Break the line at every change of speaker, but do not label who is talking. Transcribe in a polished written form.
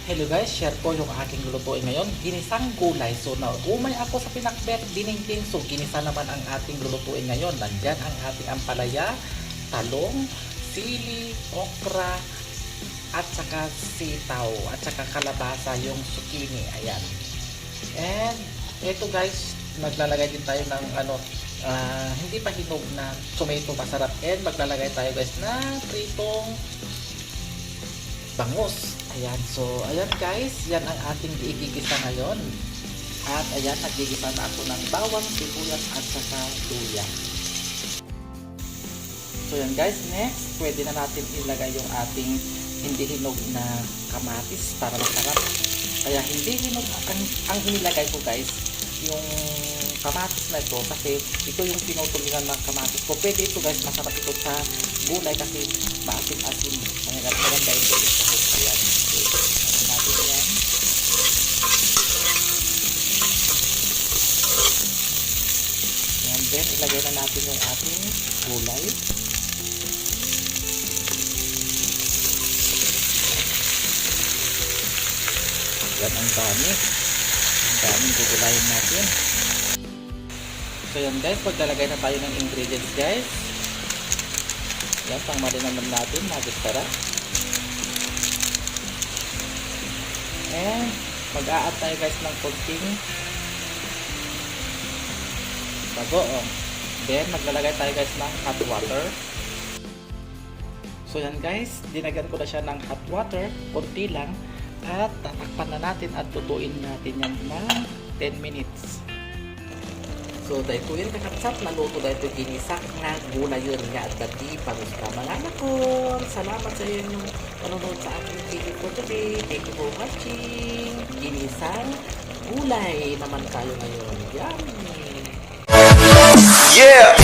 Hello guys, share ko yung aking lulutuin ngayon, ginisang gulay. So naumay ako sa pinakbet, dinengdeng. So ginisa naman ang ating lulutuin ngayon. Nandyan ang ating ampalaya, talong, sili, okra, at saka sitaw, at saka kalabasa, yung zucchini. Ayan. And ito guys, maglalagay din tayo ng hindi pa hinog na tomato, masarap. And maglalagay tayo guys ng pritong bangus. Ayan, so ayan guys, yan ang ating igigisa ngayon. At ayan, nagigisa na ako ng bawang, sibuyas at saka luya. So yan guys, next, pwede na natin ilagay yung ating hindi hinog na kamatis para masarap. Kaya hindi hinog, ang inilagay ko guys, yung kamatis na ito, kasi ito yung pinutulingan ng kamatis ko. Pwede ito guys, masarap ito sa gulay kasi maasim-asim. Maganda ito sa hook. Ayan. Ano natin yan. And then, ilagay na natin yung ating gulay. Yan ang dami. Ang daming gugulayin natin. So yan guys, paglalagay na tayo ng ingredients guys. Yan, pang marinaman natin, magistara. And mag-a-add tayo guys ng konting bagoong. Then maglalagay tayo guys ng hot water. So yan guys, dinagyan ko na siya ng hot water, konti lang. At tatakpan na natin at lutuin natin yan ng 10 minutes. So dahil ko yun kakapsat, naluto dahil ito ginisak nga gulay yun nga at dati pagusta mga anak ko. Salamat sa inyo yung panonood sa aking video ko today. Thank you for watching. Ginisang gulay naman tayo ngayon. Yummy!
Yeah!